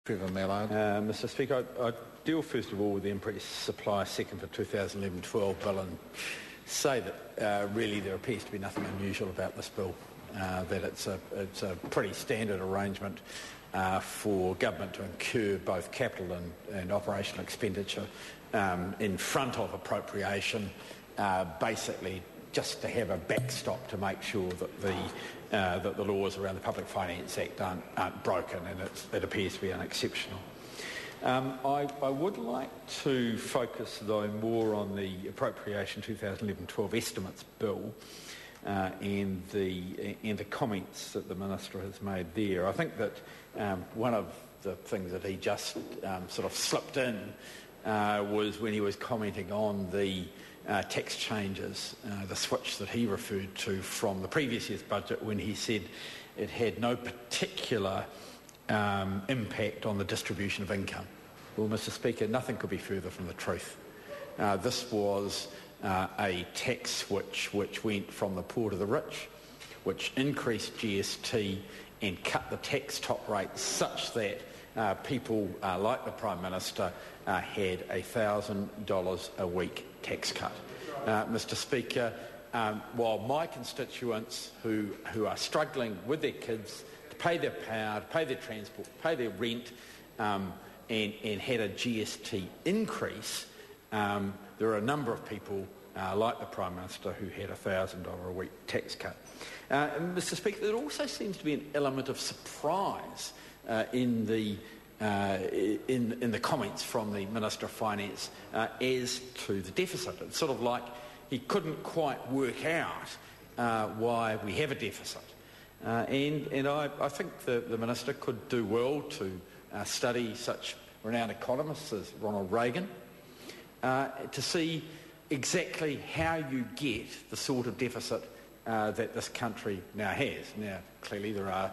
Mr Speaker, I deal first of all with the Imprest supply second for 2011-12 bill and say that really there appears to be nothing unusual about this bill, that it's a pretty standard arrangement for government to incur both capital and operational expenditure in front of appropriation, basically just to have a backstop to make sure that the laws around the Public Finance Act aren't broken, and it appears to be unexceptional. I would like to focus, though, more on the Appropriation 2011-12 Estimates Bill and the comments that the Minister has made there. I think that one of the things that he just sort of slipped in was when he was commenting on the tax changes, the switch that he referred to from the previous year's budget, when he said it had no particular impact on the distribution of income. Well, Mr Speaker, nothing could be further from the truth. This was a tax switch which went from the poor to the rich, which increased GST and cut the tax top rate such that people like the Prime Minister had $1,000 a week tax cut. Mr Speaker, while my constituents who are struggling with their kids to pay their power, to pay their transport, pay their rent, and had a GST increase, there are a number of people like the Prime Minister who had a $1,000 a week tax cut. Mr Speaker, there also seems to be an element of surprise in the comments from the Minister of Finance as to the deficit. It's sort of like he couldn't quite work out why we have a deficit. And I think the Minister could do well to study such renowned economists as Ronald Reagan to see exactly how you get the sort of deficit that this country now has. Now, clearly there are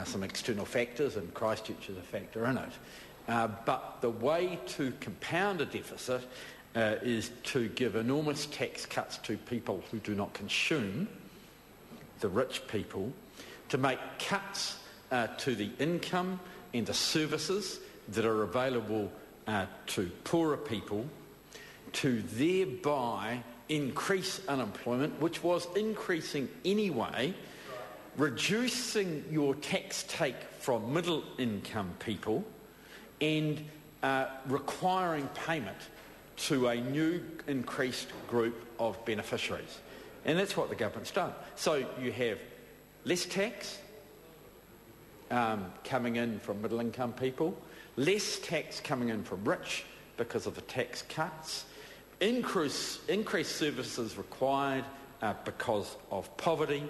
some external factors, and Christchurch is a factor in it. But the way to compound a deficit is to give enormous tax cuts to people who do not consume, the rich people, to make cuts to the income and the services that are available to poorer people, to thereby increase unemployment, which was increasing anyway, reducing your tax take from middle income people, and requiring payment to a new increased group of beneficiaries. And that's what the government's done. So you have less tax coming in from middle income people, less tax coming in from rich because of the tax cuts, increased services required because of poverty,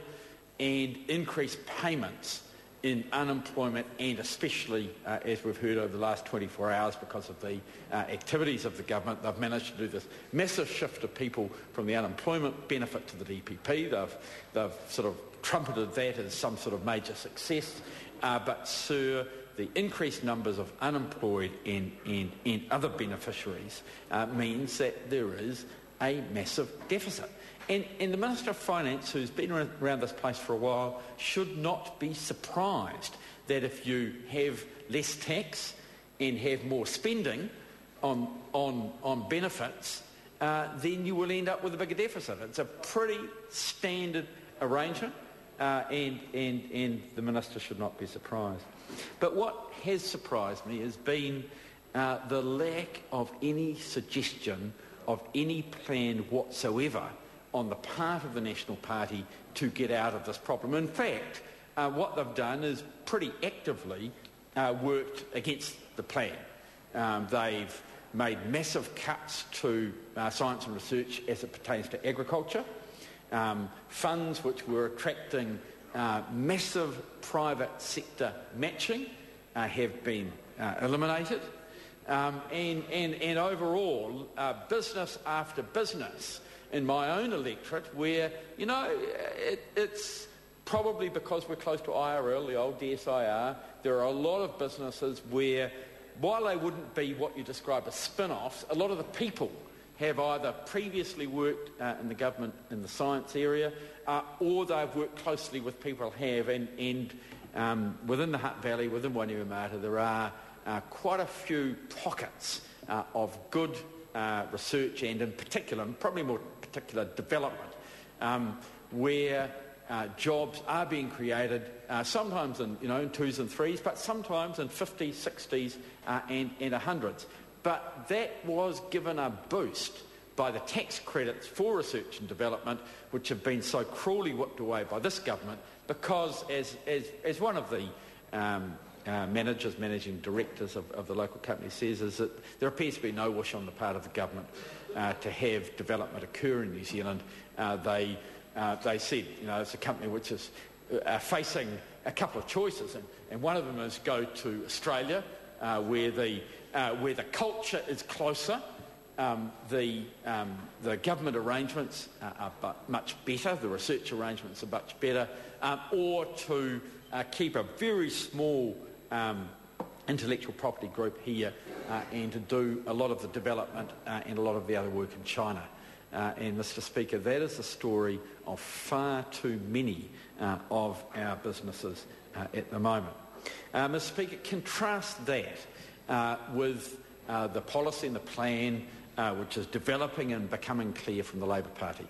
and increased payments in unemployment, and especially, as we've heard over the last 24 hours, because of the activities of the government, they've managed to do this massive shift of people from the unemployment benefit to the DPP. They've sort of trumpeted that as some sort of major success. But, sir, the increased numbers of unemployed and other beneficiaries means that there is a massive deficit. And the Minister of Finance, who's been around this place for a while, should not be surprised that if you have less tax and have more spending on benefits, then you will end up with a bigger deficit. It's a pretty standard arrangement, and the Minister should not be surprised. But what has surprised me has been the lack of any suggestion of any plan whatsoever on the part of the National Party to get out of this problem. In fact, what they've done is pretty actively worked against the plan. They've made massive cuts to science and research as it pertains to agriculture. Funds which were attracting massive private sector matching have been eliminated. And overall, business after business in my own electorate, where, you know, it's probably because we're close to IRL, the old DSIR, there are a lot of businesses where, while they wouldn't be what you describe as spin-offs, a lot of the people have either previously worked in the government in the science area, or they've worked closely with people who have, and within the Hutt Valley, within Wainuiomata, there are quite a few pockets of good research and in particular, probably more particular development, where jobs are being created, sometimes in twos and threes, but sometimes in 50s, 60s and 100s. But that was given a boost by the tax credits for research and development, which have been so cruelly whipped away by this government, because as one of the managing directors of the local company says, is that there appears to be no wish on the part of the government to have development occur in New Zealand. They said, it's a company which is facing a couple of choices, and one of them is go to Australia, where the culture is closer, the government arrangements are much better, the research arrangements are much better, or to keep a very small intellectual property group here and to do a lot of the development and a lot of the other work in China. And Mr. Speaker, that is the story of far too many of our businesses at the moment. Mr. Speaker, contrast that with the policy and the plan which is developing and becoming clear from the Labour Party.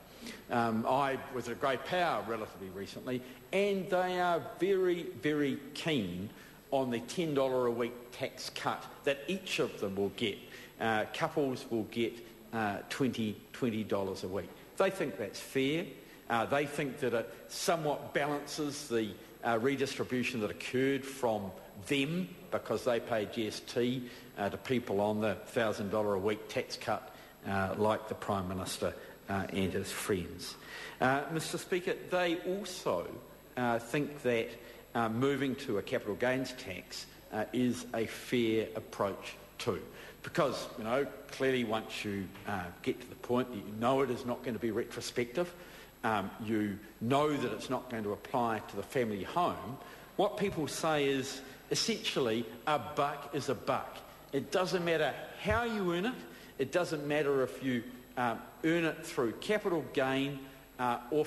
I was at a great power relatively recently, and they are very, very keen on the $10 a week tax cut that each of them will get. Couples will get $20 a week. They think that's fair. They think that it somewhat balances the redistribution that occurred from them because they pay GST to people on the $1,000 a week tax cut like the Prime Minister and his friends. Mr. Speaker, they also think that moving to a capital gains tax is a fair approach too. Because, clearly once you get to the point that you know it is not going to be retrospective, you know that it's not going to apply to the family home, what people say is essentially a buck is a buck. It doesn't matter how you earn it. It doesn't matter if you earn it through capital gain or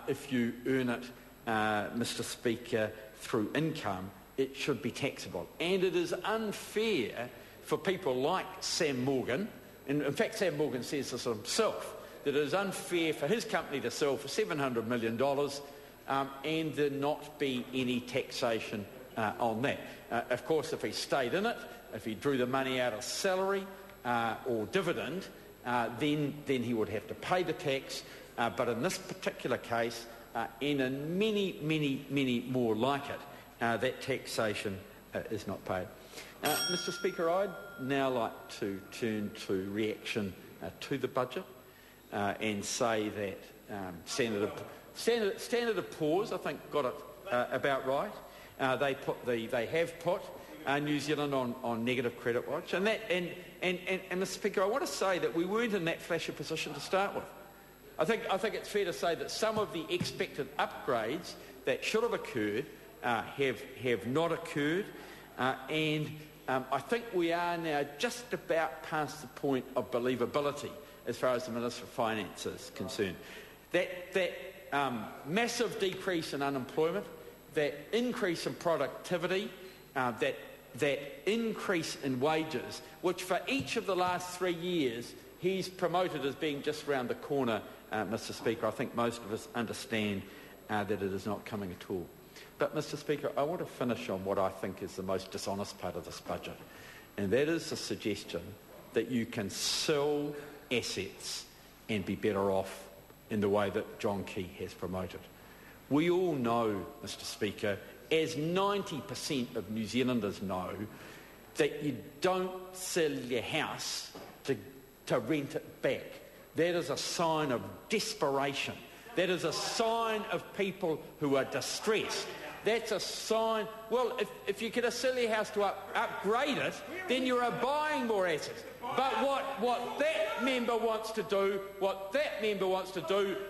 if you earn it, Mr. Speaker, through income. It should be taxable. And it is unfair for people like Sam Morgan, and in fact Sam Morgan says this himself, that it is unfair for his company to sell for $700 million and there not be any taxation on that. Of course, if he stayed in it, if he drew the money out of salary or dividend, then he would have to pay the tax. But in this particular case, and in many, many, many more like it, that taxation is not paid. Mr. Speaker, I'd now like to turn to reaction to the budget and say that Standard & Poor's, I think, got it about right. They have put New Zealand on negative credit watch, and Mr. Speaker, I want to say that we weren't in that flashy position to start with. I think it's fair to say that some of the expected upgrades that should have occurred have not occurred, and I think we are now just about past the point of believability as far as the Minister for Finance is concerned. That massive decrease in unemployment, that increase in productivity, that increase in wages, which for each of the last 3 years he's promoted as being just round the corner, Mr. Speaker, I think most of us understand that it is not coming at all. But, Mr. Speaker, I want to finish on what I think is the most dishonest part of this budget, and that is the suggestion that you can sell assets and be better off in the way that John Key has promoted. We all know, Mr. Speaker, as 90% of New Zealanders know, that you don't sell your house to rent it back. That is a sign of desperation. That is a sign of people who are distressed. That's a sign, well, if you get sell your house to upgrade it, then you are buying more assets. But what that member wants to do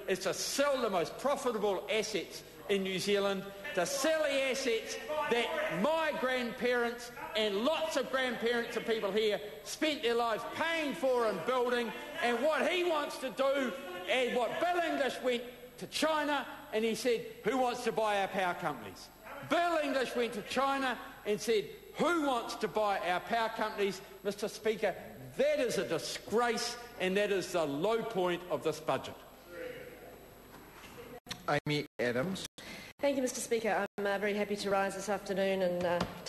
is to sell the most profitable assets in New Zealand, to sell the assets that my grandparents and lots of grandparents and people here spent their lives paying for and building. And what he wants to do, and what Bill English went to China and he said, who wants to buy our power companies? Bill English went to China and said, Who wants to buy our power companies? Mr Speaker, that is a disgrace, and that is the low point of this budget. Amy Adams. Thank you, Mr Speaker. I'm very happy to rise this afternoon and